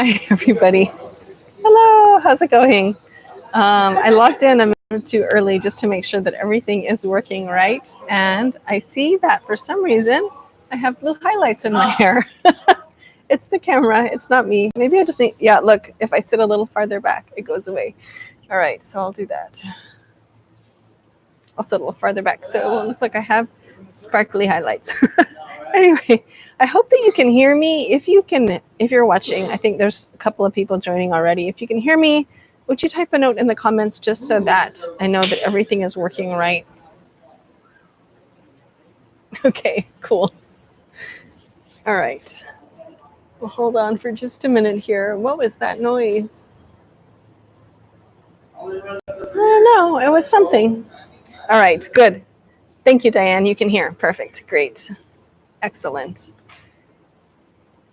Hi, everybody. Hello, how's it going? I logged in a minute too early just to make sure that everything is working right. And I see that for some reason, I have blue highlights in my hair. It's the camera, it's not me. Maybe I just need, yeah, look, if I sit a little farther back, it goes away. All right, so I'll do that. I'll sit a little farther back so it won't look like I have sparkly highlights. Anyway, I hope that you can hear me. If you're watching, I think there's a couple of people joining already. If you can hear me, would you type a note in the comments just so that I know that everything is working right? Okay, cool. All right. Well, hold on for just a minute here. What was that noise? I don't know. It was something. All right, good. Thank you, Diane. You can hear. Perfect. Great. Excellent.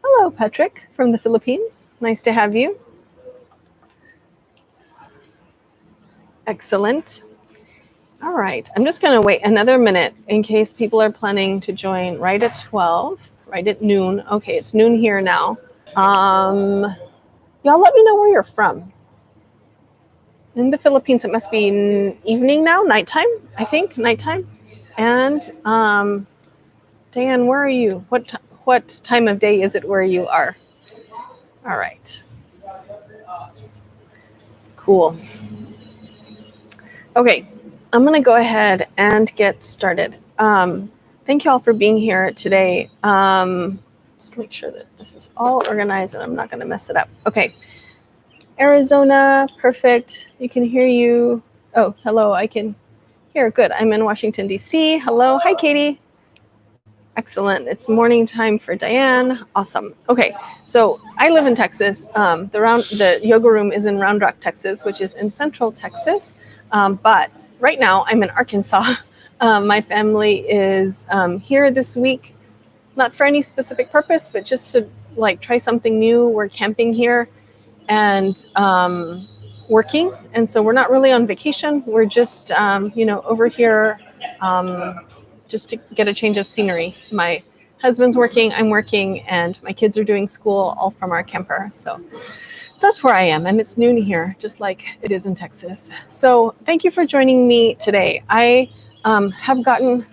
Hello, Patrick from the Philippines. Nice to have you. Excellent. All right. I'm just going to wait another minute in case people are planning to join right at 12, right at noon. Okay, it's noon here now. Y'all let me know where you're from. In the Philippines, it must be evening now, nighttime, I think, nighttime. And Diane, where are you? What time of day is it where you are? All right. Cool. Okay, I'm going to go ahead and get started. Thank you all for being here today. Just make sure that this is all organized and I'm not going to mess it up. Okay. Arizona, perfect. You can hear you. Oh, hello, I can hear. Good. I'm in Washington, D.C. Hello. Hi, Katie. Excellent. It's morning time for Diane. Awesome. Okay, so I live in Texas. The yoga room is in Round Rock, Texas, which is in central Texas. But right now I'm in Arkansas. My family is here this week, not for any specific purpose, but just to try something new. We're camping here and working. And so we're not really on vacation. We're just, over here just to get a change of scenery. My husband's working, I'm working, and my kids are doing school all from our camper. So that's where I am. And it's noon here, just like it is in Texas. So thank you for joining me today. I have gotten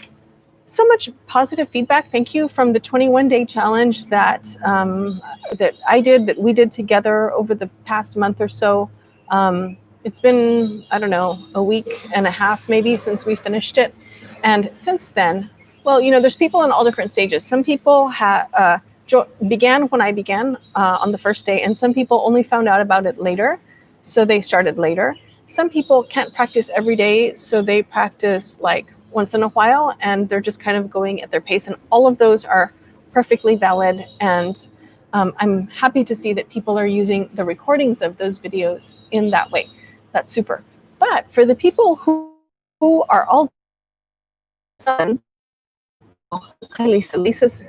so much positive feedback. Thank you from the 21-day challenge that we did together over the past month or so. It's been, I don't know, a week and a half maybe since we finished it. And since then, well, there's people in all different stages. Some people began when I began on the first day, and some people only found out about it later, so they started later. Some people can't practice every day, so they practice once in a while, and they're just kind of going at their pace. And all of those are perfectly valid. And I'm happy to see that people are using the recordings of those videos in that way. That's super. But for the people who are all done, hi Lisa. Lisa's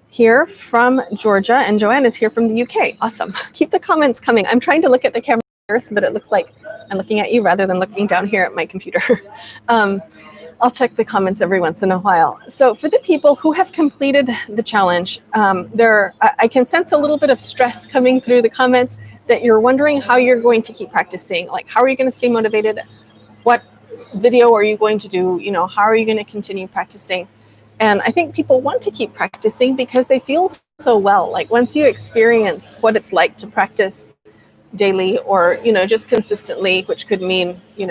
here from Georgia, and Joanne is here from the UK. Awesome. Keep the comments coming. I'm trying to look at the camera so that it looks like I'm looking at you rather than looking down here at my computer. I'll check the comments every once in a while. So for the people who have completed the challenge, I can sense a little bit of stress coming through the comments that you're wondering how you're going to keep practicing. How are you going to stay motivated? What video are you going to do? How are you going to continue practicing? And I think people want to keep practicing because they feel so well. Once you experience what it's like to practice daily or, just consistently, which could mean, 2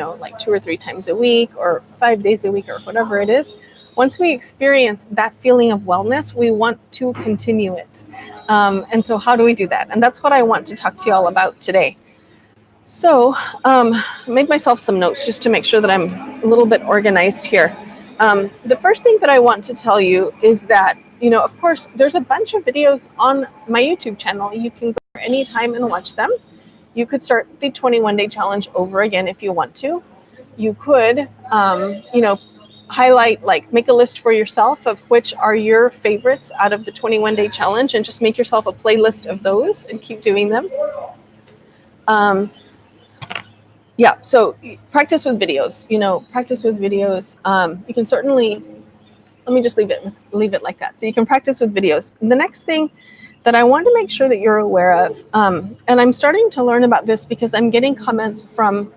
or 3 times a week or 5 days a week or whatever it is. Once we experience that feeling of wellness, we want to continue it. And so how do we do that? And that's what I want to talk to you all about today. So I made myself some notes just to make sure that I'm a little bit organized here. The first thing that I want to tell you is that, of course, there's a bunch of videos on my YouTube channel. You can go there anytime and watch them. You could start the 21-day challenge over again if you want to. You could, highlight, make a list for yourself of which are your favorites out of the 21-day challenge and just make yourself a playlist of those and keep doing them. Yeah, so practice with videos, practice with videos. You can certainly, let me just leave it like that. So you can practice with videos. The next thing that I want to make sure that you're aware of. And I'm starting to learn about this because I'm getting comments from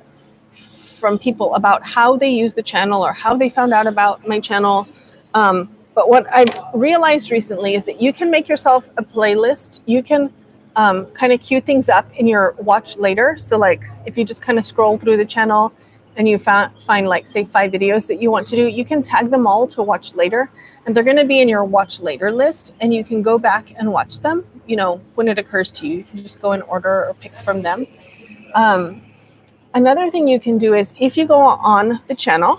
people about how they use the channel or how they found out about my channel. But what I've realized recently is that you can make yourself a playlist. You can kind of queue things up in your watch later. So like if you just kind of scroll through the channel and you find like say 5 videos that you want to do, you can tag them all to watch later, and they're going to be in your watch later list, and you can go back and watch them, you know, when it occurs to you. You can just go in order or pick from them. Another thing you can do is if you go on the channel,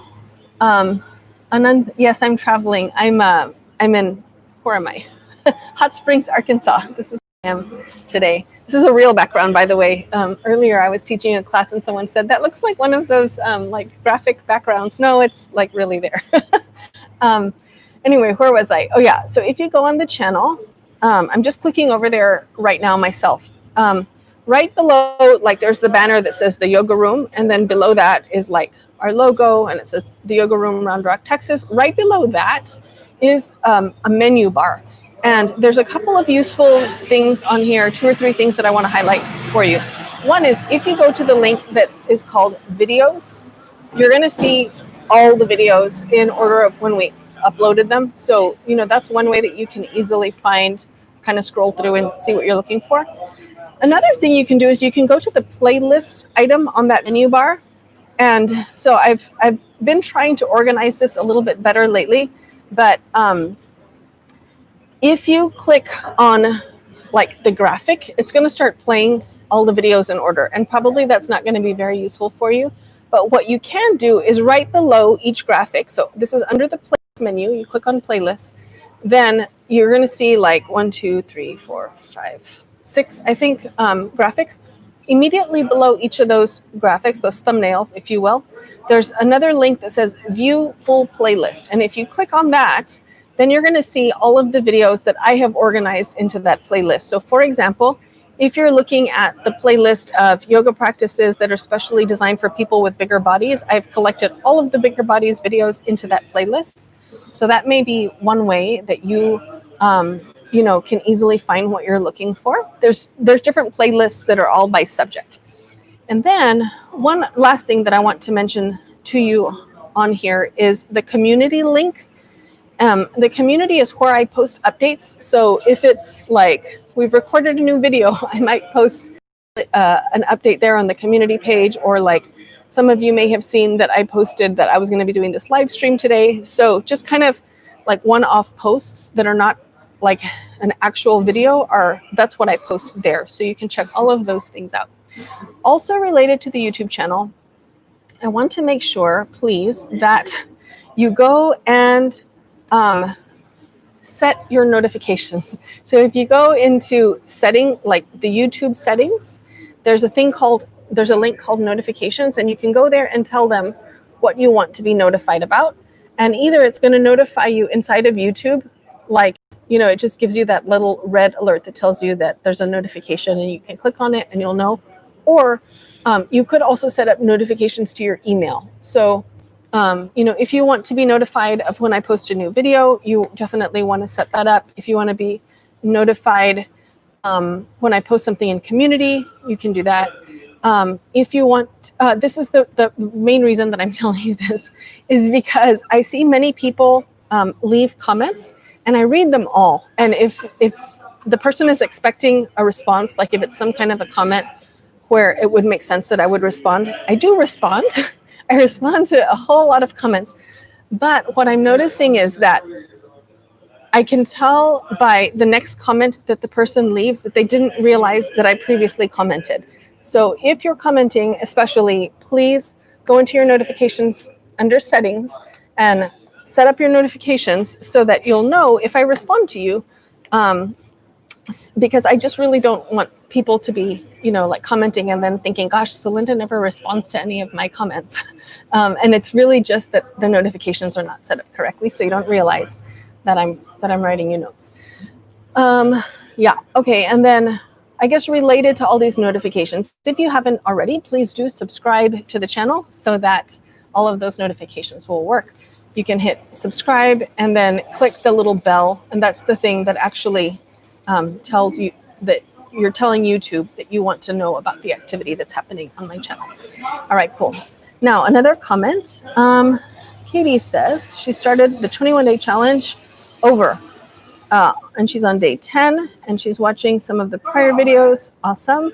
and then, yes, I'm traveling. I'm in, where am I? Hot Springs, Arkansas. This is where I am today. This is a real background, by the way. Earlier I was teaching a class and someone said, that looks like one of those like graphic backgrounds. No, it's like really there. Anyway, where was I? Oh yeah, so if you go on the channel, I'm just clicking over there right now myself. Right below, like there's the banner that says the yoga room, and then below that is like our logo, and it says the yoga room, Round Rock, Texas. Right below that is a menu bar, and there's a couple of useful things on here, 2 or 3 things that I want to highlight for you. One is if you go to the link that is called videos, you're going to see all the videos in order of when we uploaded them. So, you know, that's one way that you can easily find, kind of scroll through and see what you're looking for. Another thing you can do is you can go to the playlist item on that menu bar. And so I've been trying to organize this a little bit better lately, but if you click on like the graphic, it's going to start playing all the videos in order, and probably that's not going to be very useful for you. But what you can do is right below each graphic, so this is under the playlist menu, you click on playlists, then you're going to see like 1, 2, 3, 4, 5, 6, I think, graphics. Immediately below each of those graphics, those thumbnails, if you will, there's another link that says view full playlist. And if you click on that, then you're going to see all of the videos that I have organized into that playlist. So for example, if you're looking at the playlist of yoga practices that are specially designed for people with bigger bodies, I've collected all of the bigger bodies videos into that playlist. So that may be one way that you you know, can easily find what you're looking for. There's different playlists that are all by subject. And then one last thing that I want to mention to you on here is the community link. The community is where I post updates. So if it's like we've recorded a new video, I might post an update there on the community page, or like some of you may have seen that I posted that I was going to be doing this live stream today. So just kind of like one-off posts that are not like an actual video, that's what I post there. So you can check all of those things out. Also related to the YouTube channel, I want to make sure, please, that you go and set your notifications. So if you go into setting, like the YouTube settings, there's a link called notifications, and you can go there and tell them what you want to be notified about. And either it's going to notify you inside of YouTube, like, you know, it just gives you that little red alert that tells you that there's a notification and you can click on it and you'll know. Or you could also set up notifications to your email. So, you know, if you want to be notified of when I post a new video, you definitely want to set that up. If you want to be notified when I post something in community, you can do that. If you want, this is the main reason that I'm telling you this, is because I see many people leave comments, and I read them all. And if the person is expecting a response, like if it's some kind of a comment where it would make sense that I would respond, I do respond. I respond to a whole lot of comments. But what I'm noticing is that I can tell by the next comment that the person leaves that they didn't realize that I previously commented. So if you're commenting, especially, please go into your notifications under settings and set up your notifications so that you'll know if I respond to you, because I just really don't want people to be, you know, like commenting and then thinking, gosh, so Linda never responds to any of my comments. And it's really just that the notifications are not set up correctly, so you don't realize that I'm writing you notes. Yeah, okay, and then I guess related to all these notifications, if you haven't already, please do subscribe to the channel so that all of those notifications will work. You can hit subscribe and then click the little bell, and that's the thing that actually tells you that you're telling YouTube that you want to know about the activity that's happening on my channel. All right, cool. Now, another comment. Katie says she started the 21-day challenge over. And she's on day 10, and she's watching some of the prior videos. Awesome.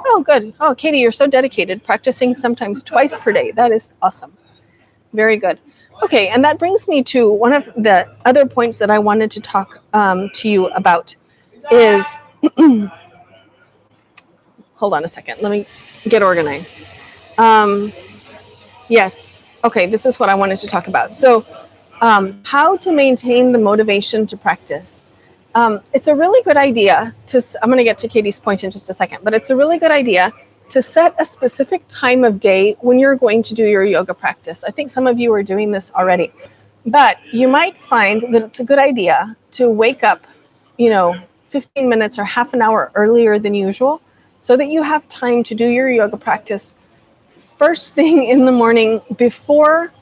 Oh, good. Oh, Katie, you're so dedicated, practicing sometimes twice per day. That is awesome. Very good. Okay, and that brings me to one of the other points that I wanted to talk to you about is, hold on a second, let me get organized. Yes, okay, this is what I wanted to talk about. So how to maintain the motivation to practice. It's a really good idea to, I'm going to get to Katie's point in just a second, but it's a really good idea to set a specific time of day when you're going to do your yoga practice. I think some of you are doing this already, but you might find that it's a good idea to wake up, 15 minutes or half an hour earlier than usual so that you have time to do your yoga practice first thing in the morning before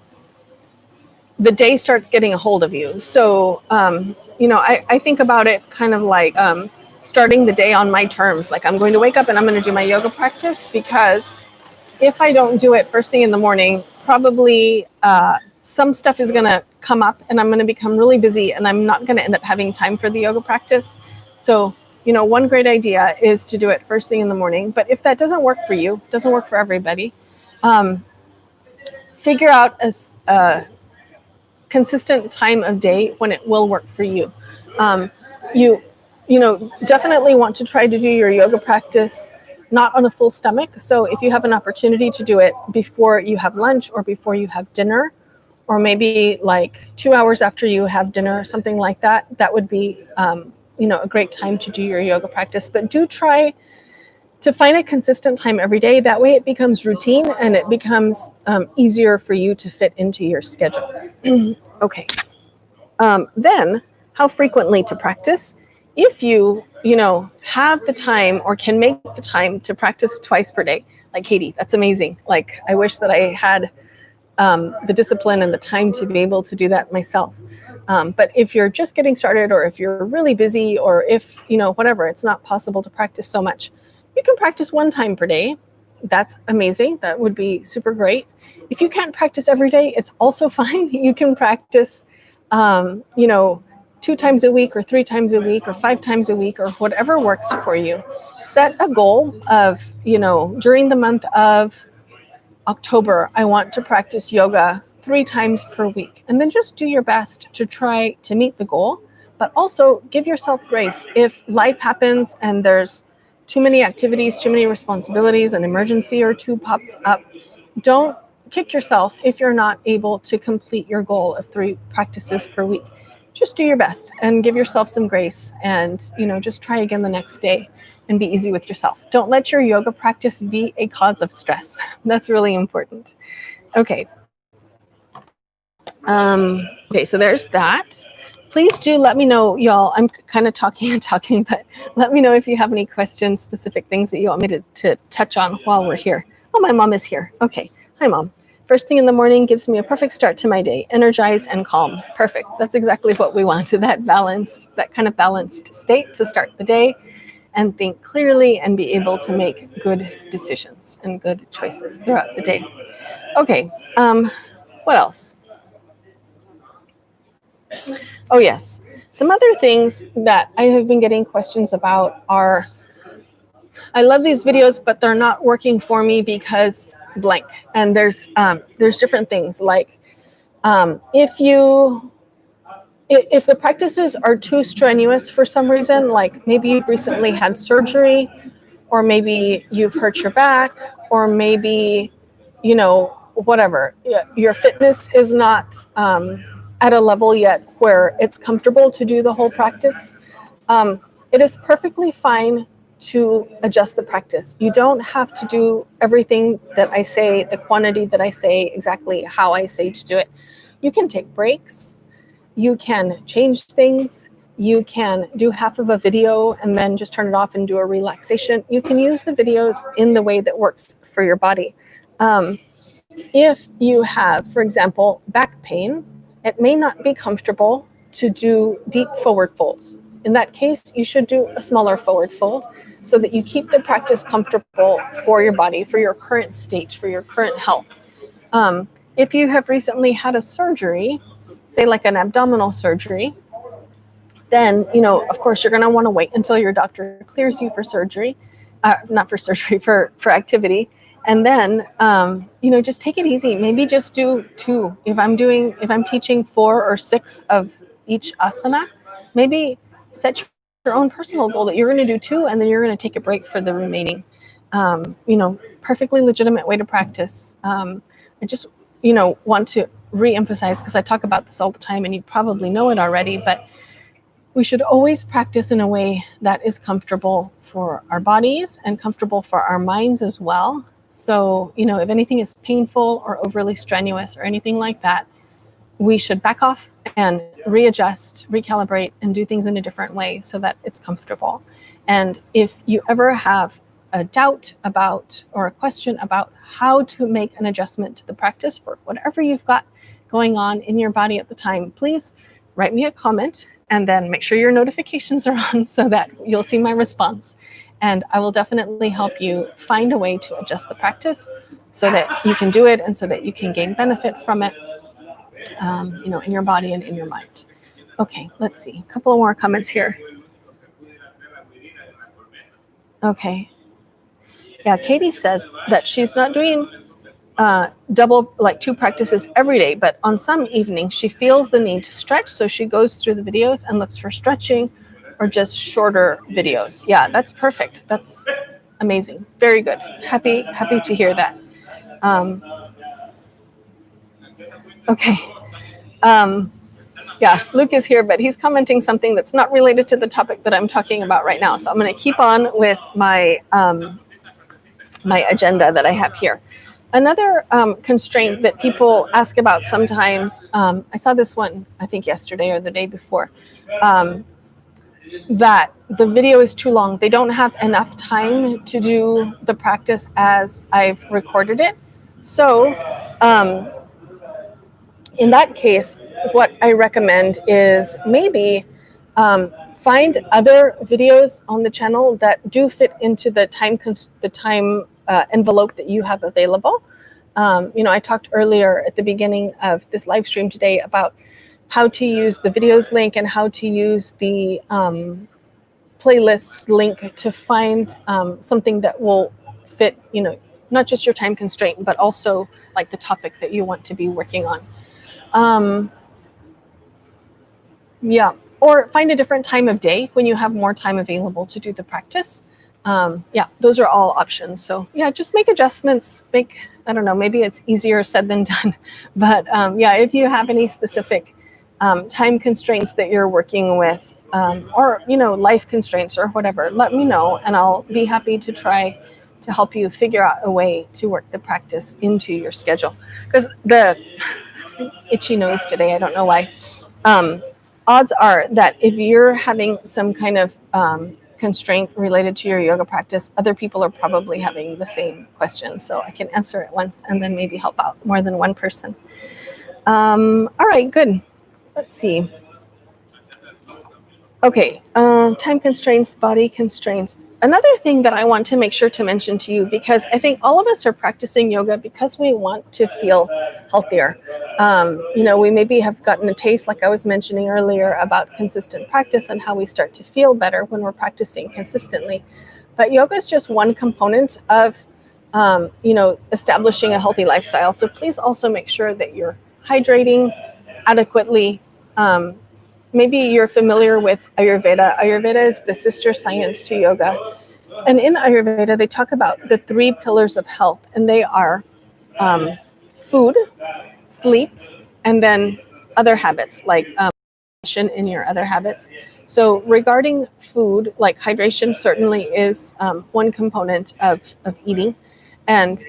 the day starts getting a hold of you. So, I think about it kind of like starting the day on my terms. Like I'm going to wake up and I'm going to do my yoga practice, because if I don't do it first thing in the morning, probably some stuff is going to come up and I'm going to become really busy and I'm not going to end up having time for the yoga practice. So, one great idea is to do it first thing in the morning. But if that doesn't work for you, doesn't work for everybody, figure out a consistent time of day when it will work for you. Definitely want to try to do your yoga practice not on a full stomach. So if you have an opportunity to do it before you have lunch or before you have dinner, or maybe like 2 hours after you have dinner, something like that, that would be, a great time to do your yoga practice. But do try to find a consistent time every day. That way it becomes routine and it becomes easier for you to fit into your schedule. Okay. Then how frequently to practice? If you, have the time or can make the time to practice twice per day, like Katie, that's amazing. Like I wish that I had the discipline and the time to be able to do that myself. But if you're just getting started, or if you're really busy, or if, whatever, it's not possible to practice so much, you can practice one time per day. That's amazing. That would be super great. If you can't practice every day, it's also fine. You can practice, 2 times a week or 3 times a week or 5 times a week or whatever works for you. Set a goal of, during the month of October, I want to practice yoga 3 times per week. And then just do your best to try to meet the goal, but also give yourself grace. If life happens and there's too many activities, too many responsibilities, an emergency or two pops up, don't kick yourself if you're not able to complete your goal of 3 practices per week. Just do your best and give yourself some grace, and just try again the next day and be easy with yourself. Don't let your yoga practice be a cause of stress. That's really important. Okay. Okay, so there's that. Please do let me know, y'all. I'm kind of talking, but let me know if you have any questions, specific things that you want me to touch on while we're here. Oh, my mom is here. Okay. Hi, Mom. First thing in the morning gives me a perfect start to my day, energized and calm. Perfect. That's exactly what we want, that balance, that kind of balanced state to start the day and think clearly and be able to make good decisions and good choices throughout the day. Okay. What else? Oh, yes. Some other things that I have been getting questions about are, I love these videos, but they're not working for me because blank. And there's different things like if the practices are too strenuous for some reason, like maybe you've recently had surgery, or maybe you've hurt your back, or maybe, whatever, your fitness is not at a level yet where it's comfortable to do the whole practice, it is perfectly fine to adjust the practice. You don't have to do everything that I say, the quantity that I say, exactly how I say to do it. You can take breaks. You can change things. You can do half of a video and then just turn it off and do a relaxation. You can use the videos in the way that works for your body. If you have, for example, back pain, it may not be comfortable to do deep forward folds. in that case, you should do a smaller forward fold so that you keep the practice comfortable for your body, for your current state, for your current health. If you have recently had a surgery, say like an abdominal surgery, then, of course, you're going to want to wait until your doctor clears you for surgery, not for surgery, for activity. And then, just take it easy. Maybe just do 2. If I'm teaching 4 or 6 of each asana, maybe set your own personal goal that you're going to do 2, and then you're going to take a break for the remaining. Perfectly legitimate way to practice. I just, want to re-emphasize, because I talk about this all the time and you probably know it already, but we should always practice in a way that is comfortable for our bodies and comfortable for our minds as well. So, if anything is painful or overly strenuous or anything like that, we should back off and readjust, recalibrate, and do things in a different way so that it's comfortable. And if you ever have a doubt about or a question about how to make an adjustment to the practice for whatever you've got going on in your body at the time, please write me a comment and then make sure your notifications are on so that you'll see my response. And I will definitely help you find a way to adjust the practice so that you can do it and so that you can gain benefit from it, in your body and in your mind. Okay, let's see. A couple more comments here. Okay. Yeah, Katie says that she's not doing double, like 2 practices every day, but on some evenings she feels the need to stretch, so she goes through the videos and looks for stretching or just shorter videos. Yeah, that's perfect. That's amazing. Very good. Happy to hear that. Okay. Yeah, Luke is here, but he's commenting something that's not related to the topic that I'm talking about right now. So I'm going to keep on with my my agenda that I have here. Another constraint that people ask about sometimes, I saw this one, I think yesterday or the day before, that the video is too long. They don't have enough time to do the practice as I've recorded it. So in that case, what I recommend is maybe find other videos on the channel that do fit into the time envelope that you have available. I talked earlier at the beginning of this live stream today about how to use the videos link and how to use the playlists link to find something that will fit, not just your time constraint, but also like the topic that you want to be working on. Yeah, or find a different time of day when you have more time available to do the practice. Yeah, those are all options. So yeah, just make adjustments. I don't know, maybe it's easier said than done. But yeah, if you have any specific time constraints that you're working with, or, life constraints or whatever, let me know and I'll be happy to try to help you figure out a way to work the practice into your schedule. Because the itchy nose today, I don't know why. Odds are that if you're having some kind of constraint related to your yoga practice, other people are probably having the same question. So I can answer it once and then maybe help out more than one person. All right, good. Let's see. Okay, time constraints, body constraints. Another thing that I want to make sure to mention to you, because I think all of us are practicing yoga because we want to feel healthier. We maybe have gotten a taste, like I was mentioning earlier, about consistent practice and how we start to feel better when we're practicing consistently. But yoga is just one component of, establishing a healthy lifestyle. So please also make sure that you're hydrating adequately. Maybe you're familiar with Ayurveda. Ayurveda is the sister science to yoga. And in Ayurveda, they talk about the 3 pillars of health, and they are food, sleep, and then other habits like in your other habits. So regarding food, like hydration certainly is one component of eating. And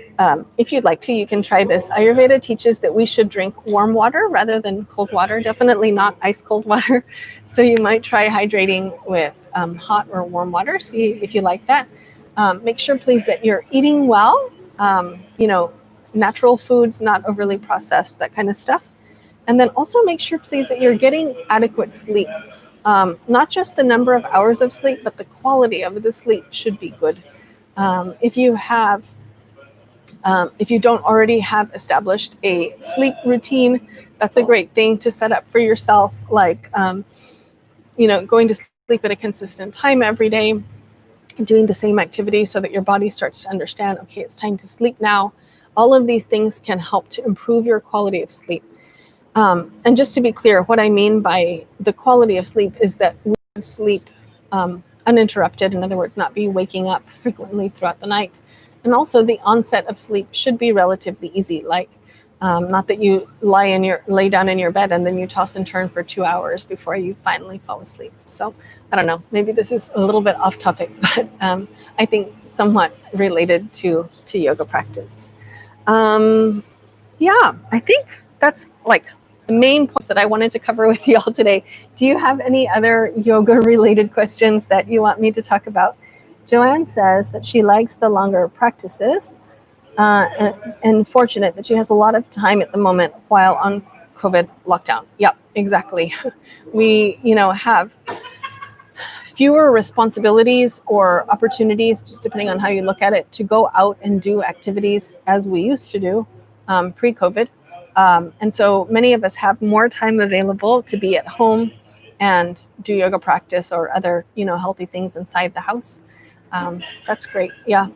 if you'd like to, you can try this. Ayurveda teaches that we should drink warm water rather than cold water, definitely not ice cold water. So you might try hydrating with hot or warm water, see if you like that. Make sure, please, that you're eating well, natural foods, not overly processed, that kind of stuff. And then also make sure, please, that you're getting adequate sleep. not just the number of hours of sleep, but the quality of the sleep should be good. If you don't already have established a sleep routine, that's a great thing to set up for yourself, like going to sleep at a consistent time every day, doing the same activity so that your body starts to understand, okay, it's time to sleep now. All of these things can help to improve your quality of sleep. And just to be clear, what I mean by the quality of sleep is that we should sleep uninterrupted. In other words, not be waking up frequently throughout the night. And also the onset of sleep should be relatively easy, like not that you lay down in your bed and then you toss and turn for 2 hours before you finally fall asleep. So I don't know, maybe this is a little bit off topic, but I think somewhat related to yoga practice. Yeah, I think that's like the main points that I wanted to cover with you all today. Do you have any other yoga related questions that you want me to talk about? Joanne says that she likes the longer practices and fortunate that she has a lot of time at the moment while on COVID lockdown. Yep, exactly. We, have fewer responsibilities or opportunities, just depending on how you look at it, to go out and do activities as we used to do pre-COVID. And so many of us have more time available to be at home and do yoga practice or other, healthy things inside the house. That's great. Yeah.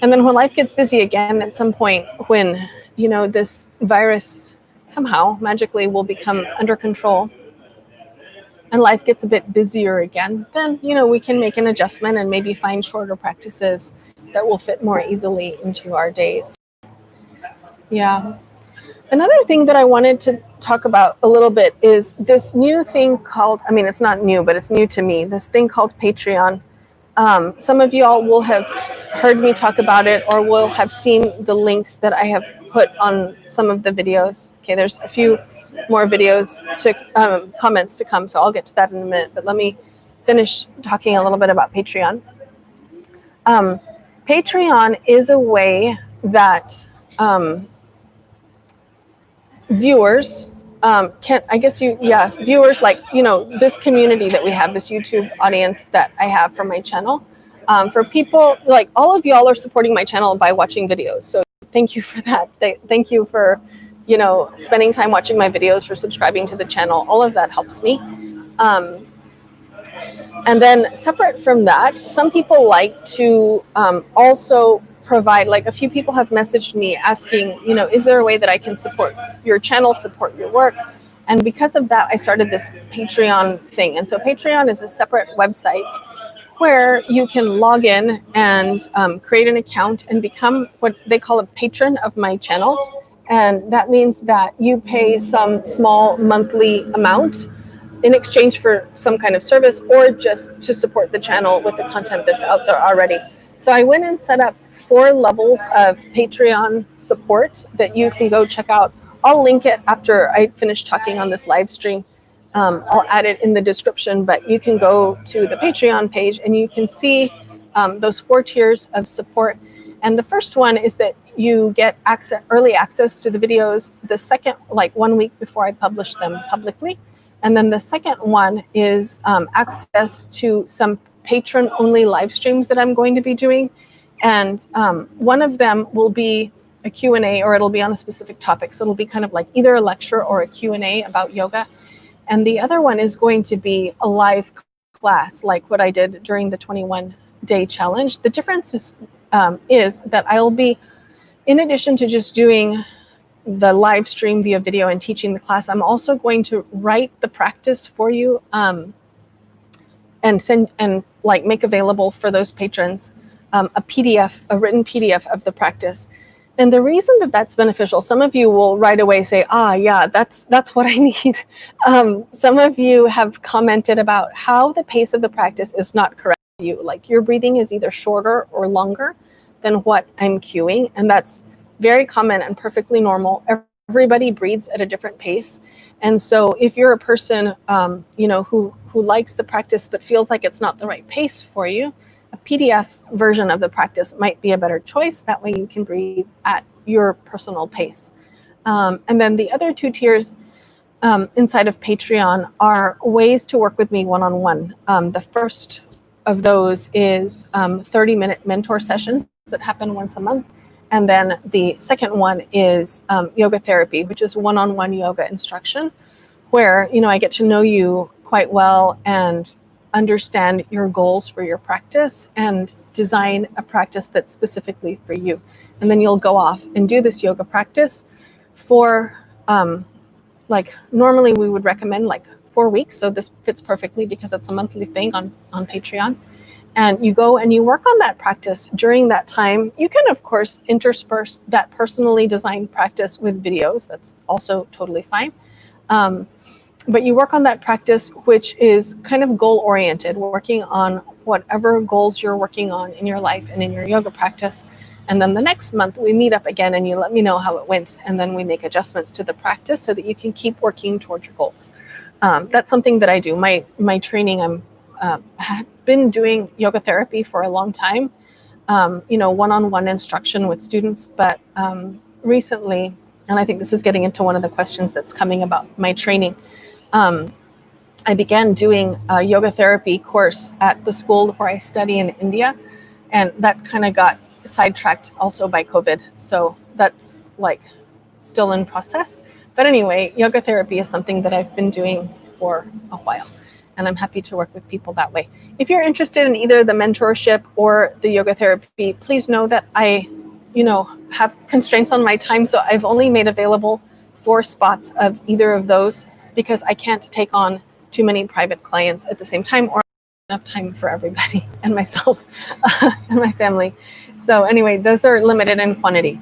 And then when life gets busy again at some point, when, this virus somehow magically will become under control and life gets a bit busier again, then, we can make an adjustment and maybe find shorter practices that will fit more easily into our days. Yeah. Another thing that I wanted to talk about a little bit is this new thing called, it's not new, but it's new to me, this thing called Patreon. Some of y'all will have heard me talk about it or will have seen the links that I have put on some of the videos. Okay, there's a few more videos to comments to come, so I'll get to that in a minute. But let me finish talking a little bit about Patreon. Patreon is a way that viewers viewers like, this community that we have, this YouTube audience that I have for my channel, for people like all of y'all are supporting my channel by watching videos. So thank you for that. Thank you for, spending time watching my videos, for subscribing to the channel. All of that helps me. And then separate from that, some people like to also provide, like a few people have messaged me asking, is there a way that I can support your channel, support your work? And because of that, I started this Patreon thing. And so Patreon is a separate website where you can log in and create an account and become what they call a patron of my channel. And that means that you pay some small monthly amount in exchange for some kind of service or just to support the channel with the content that's out there already. So I went and set up 4 levels of Patreon support that you can go check out. I'll link it after I finish talking on this live stream. I'll add it in the description, but you can go to the Patreon page and you can see those 4 tiers of support. And the first one is that you get early access to the videos the second, like 1 week before I publish them publicly. And then the second one is access to some patron-only live streams that I'm going to be doing. And one of them will be a Q&A, or it'll be on a specific topic. So it'll be kind of like either a lecture or a Q&A about yoga. And the other one is going to be a live class, like what I did during the 21-day challenge. The difference is that I'll be, in addition to just doing the live stream via video and teaching the class, I'm also going to write the practice for you and send and like make available for those patrons a PDF, a written PDF of the practice. And the reason that that's beneficial, some of you will right away say, yeah, that's what I need. Some of you have commented about how the pace of the practice is not correct for you. Like your breathing is either shorter or longer than what I'm cueing. And that's very common and perfectly normal. Everybody breathes at a different pace. And so if you're a person, who likes the practice but feels like it's not the right pace for you, a PDF version of the practice might be a better choice. That way you can breathe at your personal pace. And then the other 2 tiers inside of Patreon are ways to work with me one-on-one. The first of those is 30-minute mentor sessions that happen once a month. And then the second one is yoga therapy, which is one-on-one yoga instruction, where, I get to know you quite well and understand your goals for your practice and design a practice that's specifically for you. And then you'll go off and do this yoga practice for normally we would recommend 4 weeks. So this fits perfectly because it's a monthly thing on Patreon. And you go and you work on that practice during that time. You can, of course, intersperse that personally designed practice with videos. That's also totally fine. But you work on that practice, which is kind of goal-oriented, working on whatever goals you're working on in your life and in your yoga practice. And then the next month we meet up again and you let me know how it went. And then we make adjustments to the practice so that you can keep working towards your goals. That's something that I do. My training, have been doing yoga therapy for a long time, one-on-one instruction with students. But recently, and I think this is getting into one of the questions that's coming about my training, I began doing a yoga therapy course at the school where I study in India. And that kind of got sidetracked also by COVID. So that's still in process. But anyway, yoga therapy is something that I've been doing for a while. And I'm happy to work with people that way. If you're interested in either the mentorship or the yoga therapy, please know that I, have constraints on my time. So I've only made available 4 spots of either of those because I can't take on too many private clients at the same time or enough time for everybody and myself and my family. So anyway, those are limited in quantity.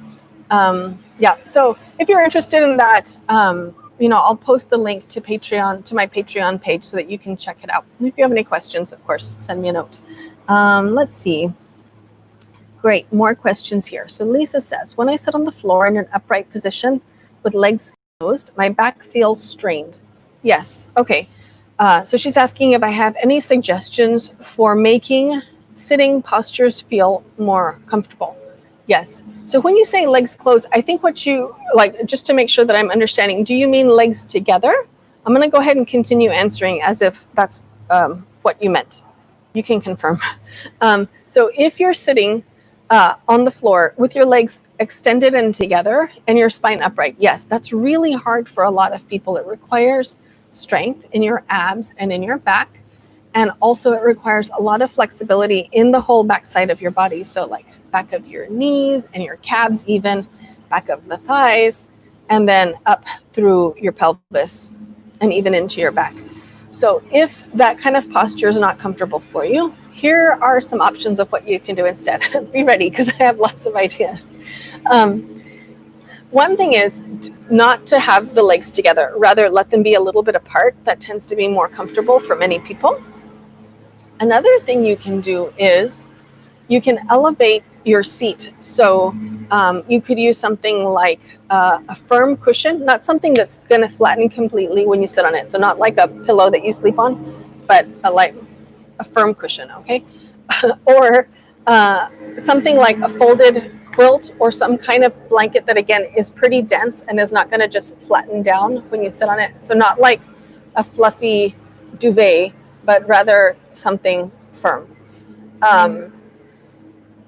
So if you're interested in that, I'll post the link to my Patreon page so that you can check it out. And if you have any questions, of course, send me a note. Let's see. Great, more questions here. So Lisa says, when I sit on the floor in an upright position with legs closed, my back feels strained. Yes, okay. So she's asking if I have any suggestions for making sitting postures feel more comfortable. Yes. So when you say legs closed, I think what you just to make sure that I'm understanding, do you mean legs together? I'm going to go ahead and continue answering as if that's what you meant. You can confirm. So if you're sitting on the floor with your legs extended and together and your spine upright, yes, that's really hard for a lot of people. It requires strength in your abs and in your back. And also it requires a lot of flexibility in the whole backside of your body. So back of your knees and your calves, even back of the thighs, and then up through your pelvis and even into your back. So if that kind of posture is not comfortable for you, here are some options of what you can do instead. Be ready because I have lots of ideas. One thing is not to have the legs together, rather let them be a little bit apart. That tends to be more comfortable for many people. Another thing you can do is you can elevate your seat. So you could use something like a firm cushion, not something that's going to flatten completely when you sit on it. So not like a pillow that you sleep on, but a firm cushion, okay? Or something like a folded quilt or some kind of blanket that, again, is pretty dense and is not going to just flatten down when you sit on it. So not like a fluffy duvet, but rather something firm.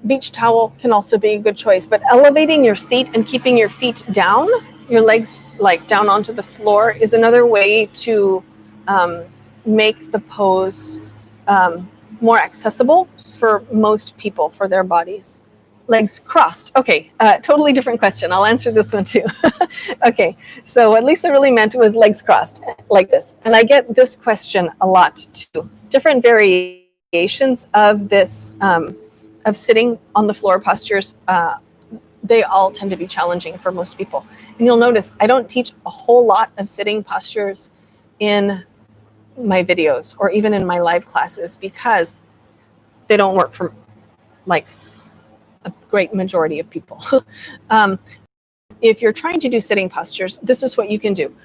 Beach towel can also be a good choice, but elevating your seat and keeping your feet down, your legs down onto the floor, is another way to make the pose more accessible for most people, for their bodies. Legs crossed. Okay, totally different question. I'll answer this one too. Okay, so what Lisa really meant was legs crossed like this. And I get this question a lot too. Different variations of this, of sitting on the floor postures, they all tend to be challenging for most people. And you'll notice I don't teach a whole lot of sitting postures in my videos or even in my live classes because they don't work for a great majority of people. If you're trying to do sitting postures, this is what you can do.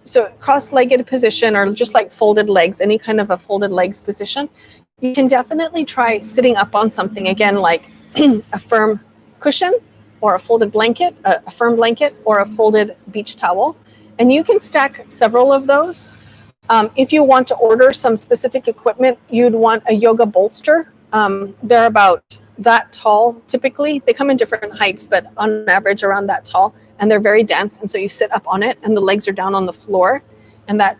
So cross-legged position or just folded legs, any kind of a folded legs position. You can definitely try sitting up on something, again, like a firm cushion or a folded blanket, a firm blanket or a folded beach towel. And you can stack several of those. If you want to order some specific equipment, you'd want a yoga bolster. They're about that tall typically. They come in different heights, but on average around that tall. And they're very dense. And so you sit up on it and the legs are down on the floor. And that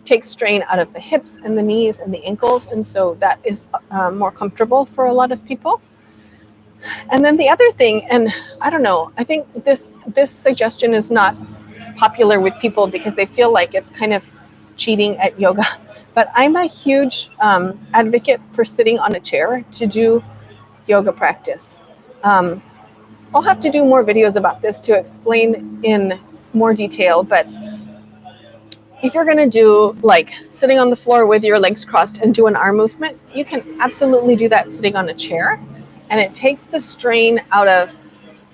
takes strain out of the hips and the knees and the ankles. And so that is more comfortable for a lot of people. And then the other thing, and I don't know, I think this suggestion is not popular with people because they feel like it's kind of cheating at yoga. But I'm a huge advocate for sitting on a chair to do yoga practice. I'll have to do more videos about this to explain in more detail, but if you're going to do like sitting on the floor with your legs crossed and do an arm movement, you can absolutely do that sitting on a chair. And it takes the strain out of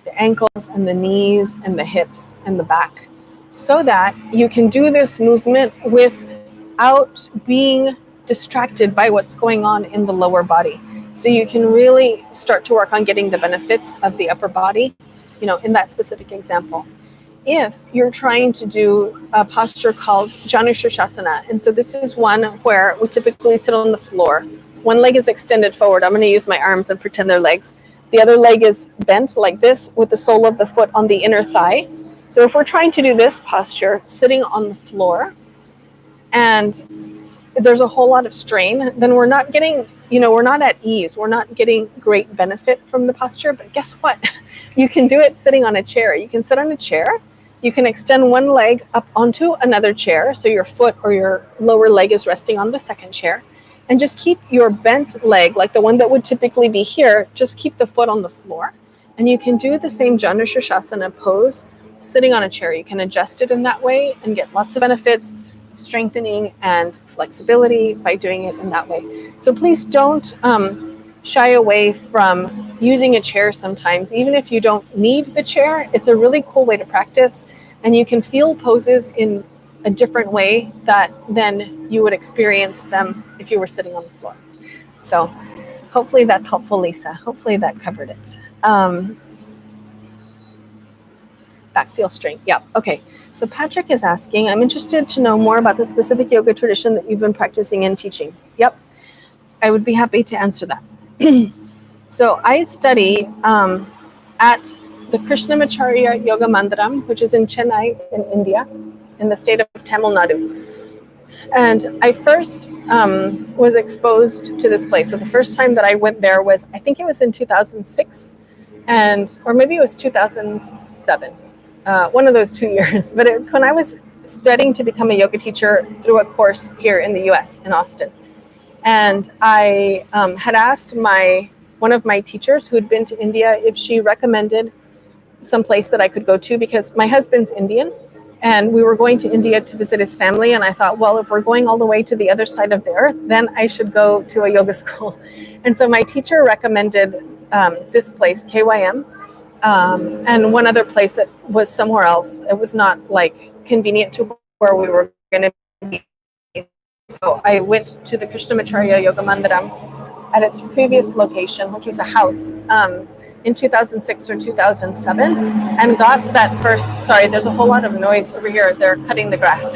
the ankles and the knees and the hips and the back so that you can do this movement without being distracted by what's going on in the lower body. So you can really start to work on getting the benefits of the upper body, you know, in that specific example. If you're trying to do a posture called Janu Shirshasana, and so this is one where we typically sit on the floor. One leg is extended forward. I'm going to use my arms and pretend they're legs. The other leg is bent like this with the sole of the foot on the inner thigh. So if we're trying to do this posture, sitting on the floor, and there's a whole lot of strain, then we're not getting, you know, we're not at ease. We're not getting great benefit from the posture. But guess what? You can do it sitting on a chair. You can sit on a chair. You can extend one leg up onto another chair. So your foot or your lower leg is resting on the second chair. And just keep your bent leg, like the one that would typically be here, just keep the foot on the floor. And you can do the same Janu Shirshasana pose sitting on a chair. You can adjust it in that way and get lots of benefits, strengthening and flexibility by doing it in that way. So please don't shy away from using a chair sometimes. Even if you don't need the chair, it's a really cool way to practice. And you can feel poses in a different way than you would experience them if you were sitting on the floor. So hopefully that's helpful, Lisa. Hopefully that covered it. Back feels straight. Yeah. Okay. So Patrick is asking, I'm interested to know more about the specific yoga tradition that you've been practicing and teaching. Yep. I would be happy to answer that. So I study at the Krishnamacharya Yoga Mandiram, which is in Chennai in India, in the state of Tamil Nadu. And I first was exposed to this place. So the first time that I went there was, I think it was in 2006, or maybe it was 2007, one of those 2 years. But it's when I was studying to become a yoga teacher through a course here in the US, in Austin. And I had asked one of my teachers who'd been to India if she recommended some place that I could go to, because my husband's Indian and we were going to India to visit his family. And I thought, well, if we're going all the way to the other side of the earth, then I should go to a yoga school. And so my teacher recommended this place, KYM, and one other place that was somewhere else. It was not like convenient to where we were going to be. So I went to the Krishnamacharya Yoga Mandiram at its previous location, which was a house, in 2006 or 2007, and got that first, sorry, there's a whole lot of noise over here. They're cutting the grass.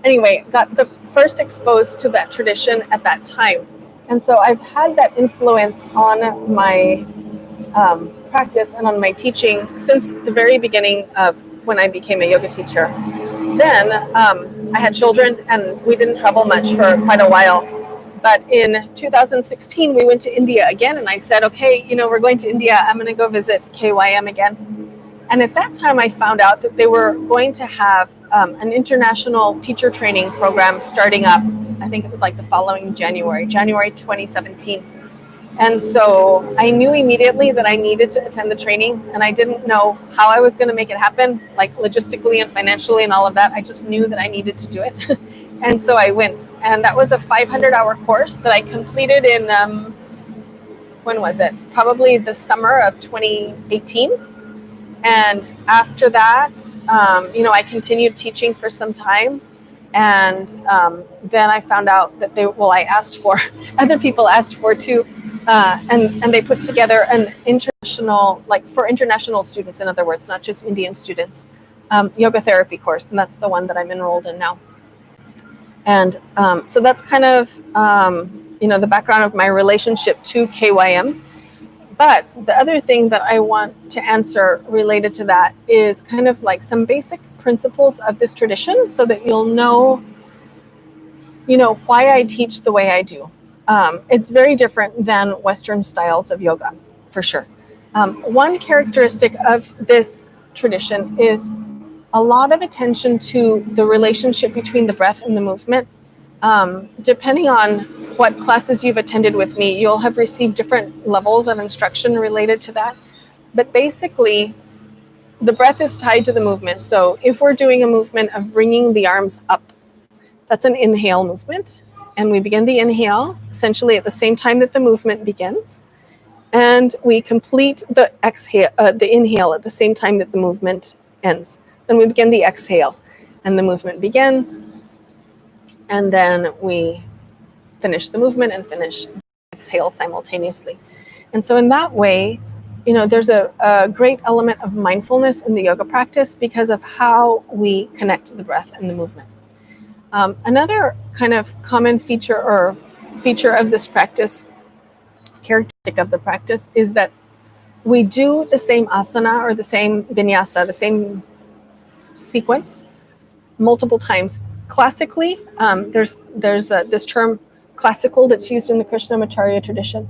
Anyway, got the first exposed to that tradition at that time. And so I've had that influence on my practice and on my teaching since the very beginning of when I became a yoga teacher. Then I had children and we didn't travel much for quite a while. But in 2016, we went to India again. And I said, okay, we're going to India. I'm going to go visit KYM again. And at that time, I found out that they were going to have an international teacher training program starting up. I think it was like the following January 2017. And so I knew immediately that I needed to attend the training, and I didn't know how I was going to make it happen, like logistically and financially and all of that. I just knew that I needed to do it. And so I went, and that was a 500-hour course that I completed in, when was it? Probably the summer of 2018. And after that, I continued teaching for some time. And then I found out that other people asked for too, and they put together an international, like for international students, in other words, not just Indian students, yoga therapy course, and that's the one that I'm enrolled in now. And so that's kind of, the background of my relationship to KYM. But the other thing that I want to answer related to that is kind of like some basic principles of this tradition, so that you'll know, why I teach the way I do. It's very different than Western styles of yoga, for sure. One characteristic of this tradition is a lot of attention to the relationship between the breath and the movement. Depending on what classes you've attended with me, you'll have received different levels of instruction related to that. But basically, the breath is tied to the movement. So if we're doing a movement of bringing the arms up, that's an inhale movement. And we begin the inhale essentially at the same time that the movement begins. And we complete the exhale, the inhale at the same time that the movement ends. Then we begin the exhale and the movement begins. And then we finish the movement and finish the exhale simultaneously. And so in that way, there's a great element of mindfulness in the yoga practice because of how we connect the breath and the movement. Another kind of common feature of this practice, characteristic of the practice, is that we do the same asana or the same vinyasa, the same sequence multiple times. Classically, there's this term classical that's used in the Krishnamacharya tradition.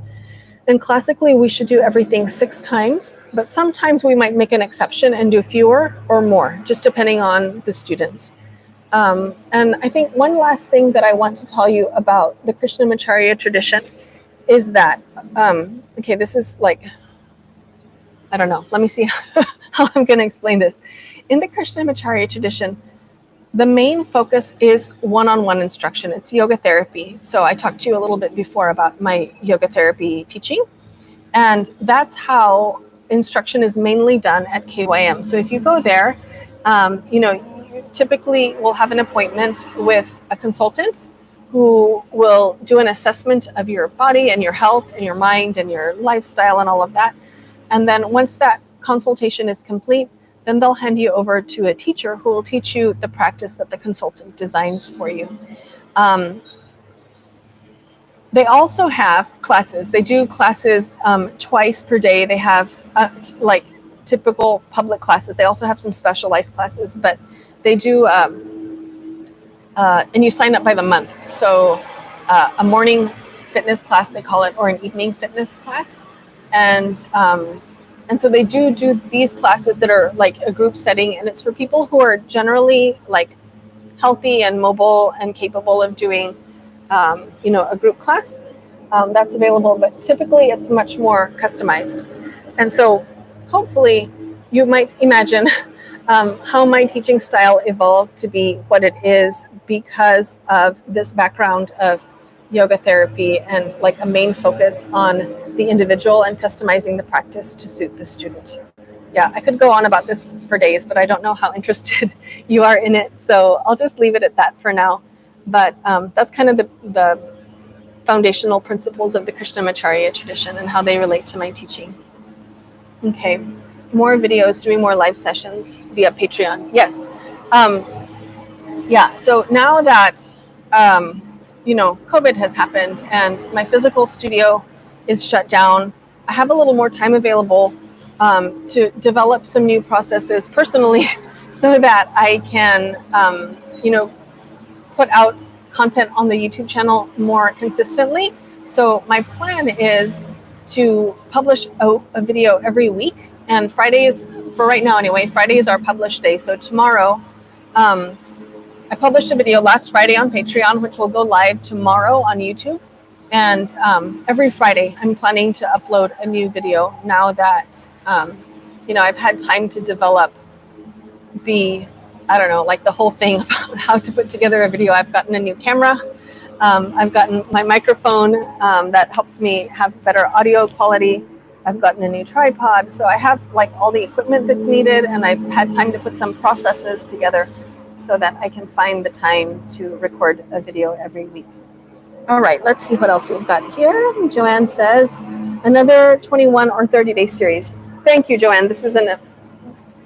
And classically, we should do everything 6 times, but sometimes we might make an exception and do fewer or more, just depending on the student. And I think one last thing that I want to tell you about the Krishnamacharya tradition is that, this is like, I don't know, let me see how I'm going to explain this. In the Krishnamacharya tradition, the main focus is one-on-one instruction. It's yoga therapy. So I talked to you a little bit before about my yoga therapy teaching. And that's how instruction is mainly done at KYM. So if you go there, you typically will have an appointment with a consultant who will do an assessment of your body and your health and your mind and your lifestyle and all of that. And then once that consultation is complete, then they'll hand you over to a teacher who will teach you the practice that the consultant designs for you. They also have classes. They do classes twice per day. They have like typical public classes. They also have some specialized classes, but they do, and you sign up by the month. So a morning fitness class, they call it, or an evening fitness class. And so they do these classes that are like a group setting, and it's for people who are generally like healthy and mobile and capable of doing, a group class. That's available, but typically it's much more customized. And so hopefully you might imagine how my teaching style evolved to be what it is because of this background of yoga therapy and like a main focus on the individual and customizing the practice to suit the student. Yeah, I could go on about this for days, but I don't know how interested you are in it. So I'll just leave it at that for now. But that's kind of the foundational principles of the Krishnamacharya tradition and how they relate to my teaching. Okay, more videos, doing more live sessions via Patreon. Yes. So now that, COVID has happened and my physical studio is shut down, I have a little more time available to develop some new processes personally so that I can, put out content on the YouTube channel more consistently. So my plan is to publish a video every week, and Fridays, for right now anyway, Friday is our published day. So tomorrow, I published a video last Friday on Patreon, which will go live tomorrow on YouTube. And every Friday, I'm planning to upload a new video now that, I've had time to develop the whole thing about how to put together a video. I've gotten a new camera. I've gotten my microphone that helps me have better audio quality. I've gotten a new tripod. So I have like all the equipment that's needed, and I've had time to put some processes together so that I can find the time to record a video every week. All right, let's see what else we've got here. Joanne says, another 21 or 30-day series. Thank you, Joanne. This is a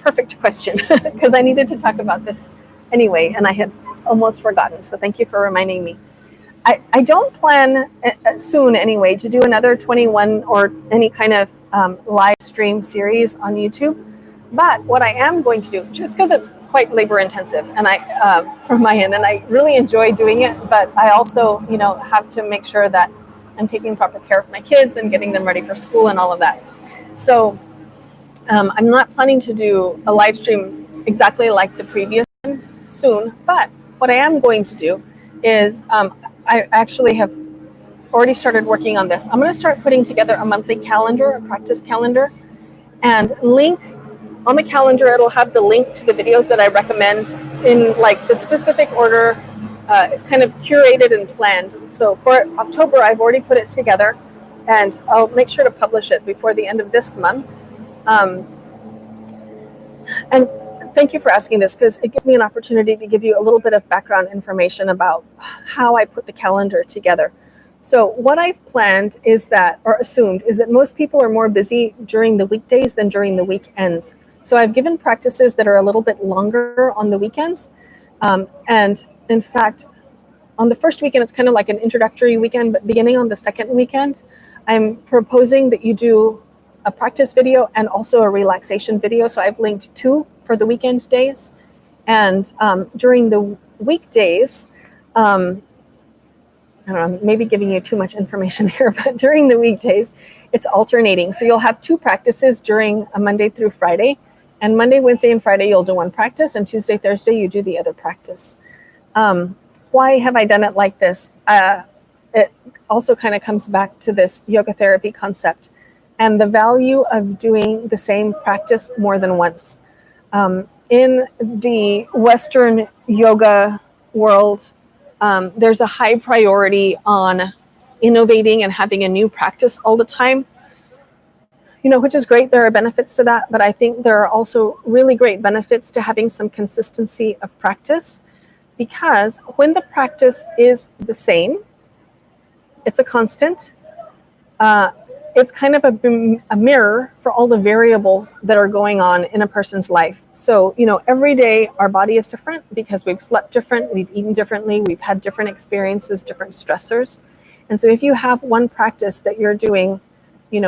perfect question because I needed to talk about this anyway, and I had almost forgotten. So thank you for reminding me. I don't plan soon anyway to do another 21 or any kind of live stream series on YouTube. But what I am going to do, just because it's quite labor intensive, and from my end, and I really enjoy doing it, but I also, have to make sure that I'm taking proper care of my kids and getting them ready for school and all of that. So I'm not planning to do a live stream exactly like the previous one soon. But what I am going to do is I actually have already started working on this. I'm going to start putting together a monthly calendar, a practice calendar, and link on the calendar. It'll have the link to the videos that I recommend in like the specific order. It's kind of curated and planned. So for October, I've already put it together, and I'll make sure to publish it before the end of this month. And thank you for asking this, because it gives me an opportunity to give you a little bit of background information about how I put the calendar together. So what I've planned is that, or assumed, is that most people are more busy during the weekdays than during the weekends. So I've given practices that are a little bit longer on the weekends. And in fact, on the first weekend, it's kind of like an introductory weekend, but beginning on the second weekend, I'm proposing that you do a practice video and also a relaxation video. So I've linked 2 for the weekend days. And during the weekdays, I don't know, maybe giving you too much information here, but during the weekdays, it's alternating. So you'll have 2 practices during a Monday through Friday. And Monday, Wednesday, and Friday, you'll do one practice. And Tuesday, Thursday, you do the other practice. Why have I done it like this? It also kind of comes back to this yoga therapy concept and the value of doing the same practice more than once. In the Western yoga world, there's a high priority on innovating and having a new practice all the time, which is great. There are benefits to that, but I think there are also really great benefits to having some consistency of practice, because when the practice is the same, it's a constant. It's kind of a mirror for all the variables that are going on in a person's life. So, every day our body is different because we've slept different, we've eaten differently, we've had different experiences, different stressors. And so if you have one practice that you're doing,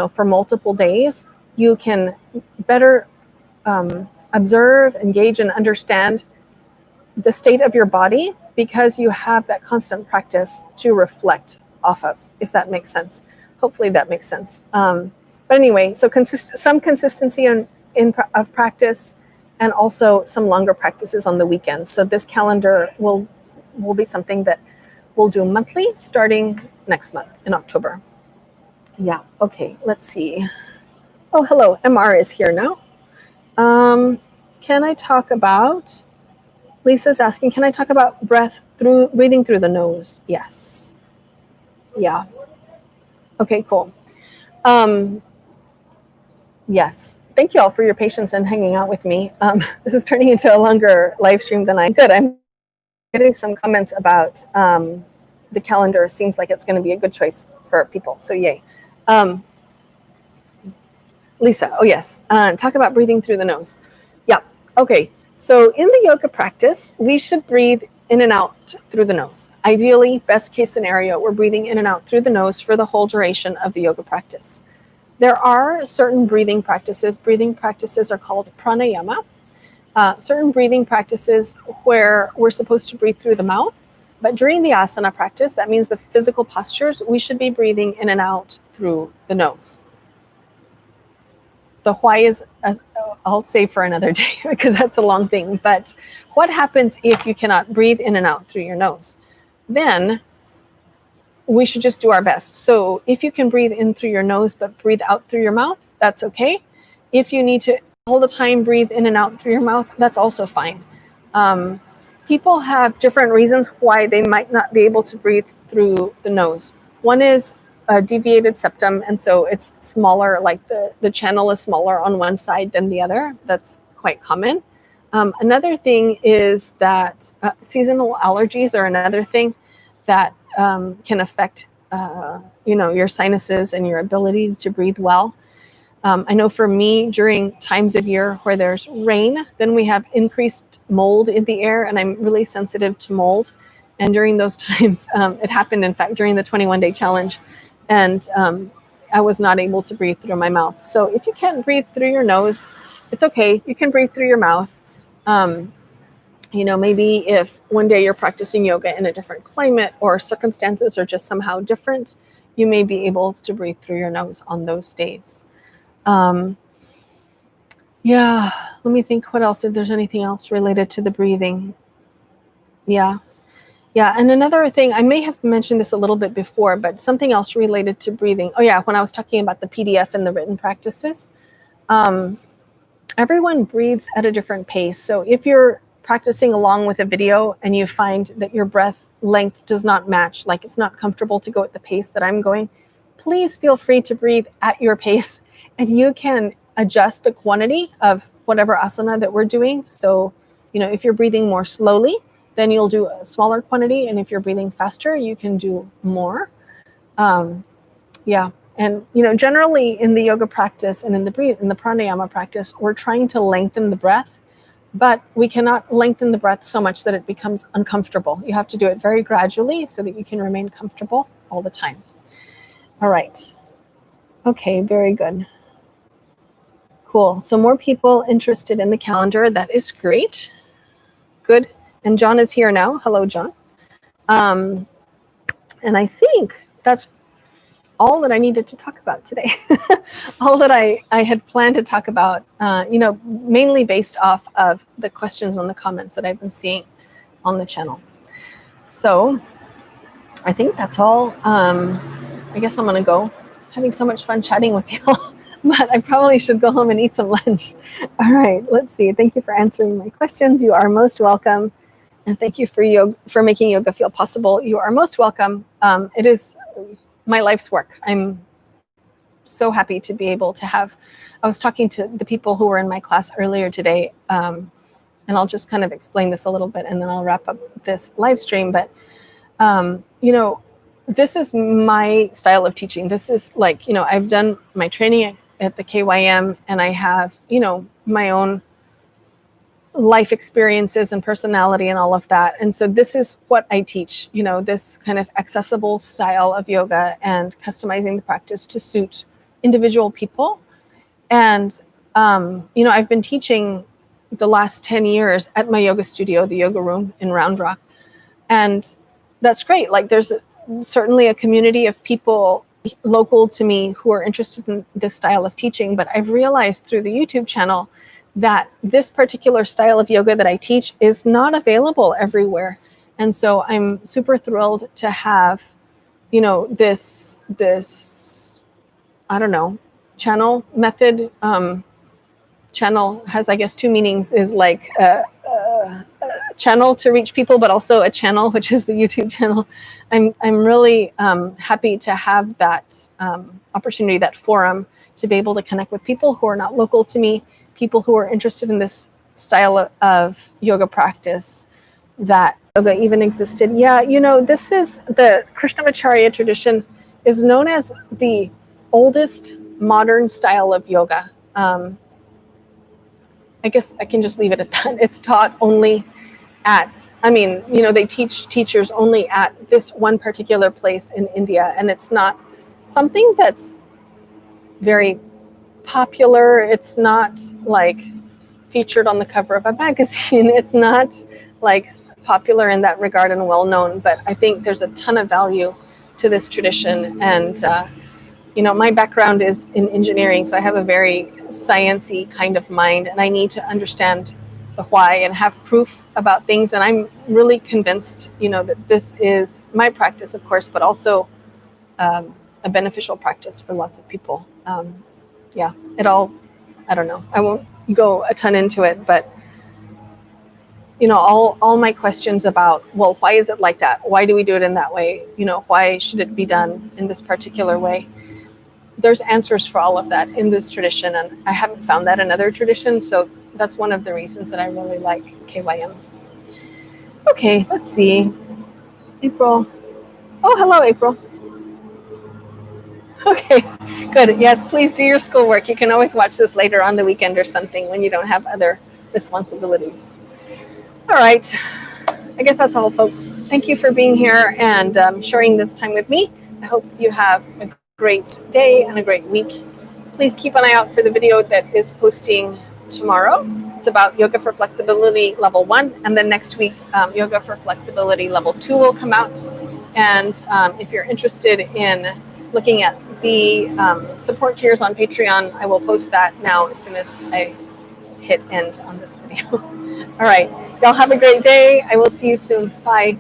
for multiple days, you can better observe, engage, and understand the state of your body because you have that constant practice to reflect off of, if that makes sense. Hopefully that makes sense. But anyway, so some consistency of practice, and also some longer practices on the weekends. So this calendar will be something that we'll do monthly starting next month in October. Yeah, okay, let's see. Oh, hello, MR is here now. Can I talk about, Lisa's asking, can I talk about breathing through the nose? Yes. Yeah. Okay, cool. Yes. Thank you all for your patience and hanging out with me. This is turning into a longer live stream than I could. I'm getting some comments about the calendar. Seems like it's going to be a good choice for people. So yay. Lisa, oh yes. Talk about breathing through the nose. Yeah. Okay. So in the yoga practice, we should breathe in and out through the nose. Ideally, best case scenario, we're breathing in and out through the nose for the whole duration of the yoga practice. There are certain breathing practices. Breathing practices are called pranayama. Certain breathing practices where we're supposed to breathe through the mouth. But during the asana practice, that means the physical postures, we should be breathing in and out through the nose. The why is, I'll save for another day because that's a long thing. But what happens if you cannot breathe in and out through your nose? Then we should just do our best. So if you can breathe in through your nose but breathe out through your mouth, that's okay. If you need to all the time breathe in and out through your mouth, that's also fine. People have different reasons why they might not be able to breathe through the nose. One is a deviated septum, and so it's smaller, like the channel is smaller on one side than the other. That's quite common. Another thing is that seasonal allergies are another thing that can affect your sinuses and your ability to breathe well. I know for me, during times of year where there's rain, then we have increased mold in the air, and I'm really sensitive to mold. And during those times, it happened, in fact, during the 21-day challenge, and I was not able to breathe through my mouth. So if you can't breathe through your nose, it's okay. You can breathe through your mouth. Maybe if one day you're practicing yoga in a different climate or circumstances are just somehow different, you may be able to breathe through your nose on those days. Yeah, let me think what else, if there's anything else related to the breathing. Yeah. And another thing, I may have mentioned this a little bit before, but something else related to breathing. Oh yeah, when I was talking about the PDF and the written practices, everyone breathes at a different pace. So if you're practicing along with a video and you find that your breath length does not match, like it's not comfortable to go at the pace that I'm going, please feel free to breathe at your pace, and you can adjust the quantity of whatever asana that we're doing. So, if you're breathing more slowly, then you'll do a smaller quantity. And if you're breathing faster, you can do more. Yeah. And, generally in the yoga practice and in the pranayama practice, we're trying to lengthen the breath, but we cannot lengthen the breath so much that it becomes uncomfortable. You have to do it very gradually so that you can remain comfortable all the time. All right. Okay, very good. Cool. So more people interested in the calendar. That is great. Good. And John is here now. Hello, John. And I think that's all that I needed to talk about today. All that I had planned to talk about, mainly based off of the questions and the comments that I've been seeing on the channel. So I think that's all. I guess I'm going to go. Having so much fun chatting with you all, but I probably should go home and eat some lunch. All right, let's see. Thank you for answering my questions. You are most welcome. And thank you for making yoga feel possible. You are most welcome. It is my life's work. I'm so happy to be able to have. I was talking to the people who were in my class earlier today, and I'll just kind of explain this a little bit, and then I'll wrap up this live stream. But this is my style of teaching. This is like, I've done my training at the KYM, and I have, my own life experiences and personality and all of that. And so this is what I teach, this kind of accessible style of yoga and customizing the practice to suit individual people. And, I've been teaching the last 10 years at my yoga studio, the Yoga Room in Round Rock. And that's great. Like there's certainly a community of people local to me who are interested in this style of teaching. But I've realized through the YouTube channel that this particular style of yoga that I teach is not available everywhere. And so I'm super thrilled to have, this, I don't know, channel method. Channel has, I guess, two meanings, is like a channel to reach people, but also a channel, which is the YouTube channel. I'm really happy to have that opportunity, that forum, to be able to connect with people who are not local to me, people who are interested in this style of yoga practice, that yoga even existed. Yeah, this is the Krishnamacharya tradition, is known as the oldest modern style of yoga. I guess I can just leave it at that. It's taught only they teach teachers only at this one particular place in India, and it's not something that's very popular. It's not like featured on the cover of a magazine. It's not like popular in that regard and well known, but I think there's a ton of value to this tradition. And my background is in engineering, so I have a very sciencey kind of mind, and I need to understand the why and have proof about things. And I'm really convinced, that this is my practice, of course, but also a beneficial practice for lots of people. I don't know. I won't go a ton into it, but all my questions about, well, why is it like that? Why do we do it in that way? Why should it be done in this particular way? There's answers for all of that in this tradition, and I haven't found that in other traditions. So that's one of the reasons that I really like KYM. Okay, let's see. April. Oh, hello, April. Okay, good. Yes, please do your schoolwork. You can always watch this later on the weekend or something when you don't have other responsibilities. All right. I guess that's all, folks. Thank you for being here and sharing this time with me. I hope you have a great day and a great week. Please keep an eye out for the video that is posting tomorrow. It's about Yoga for Flexibility Level 1, and then next week, Yoga for Flexibility Level 2 will come out. And if you're interested in looking at the support tiers on Patreon, I will post that now as soon as I hit end on this video. All right. Y'all have a great day. I will see you soon. Bye.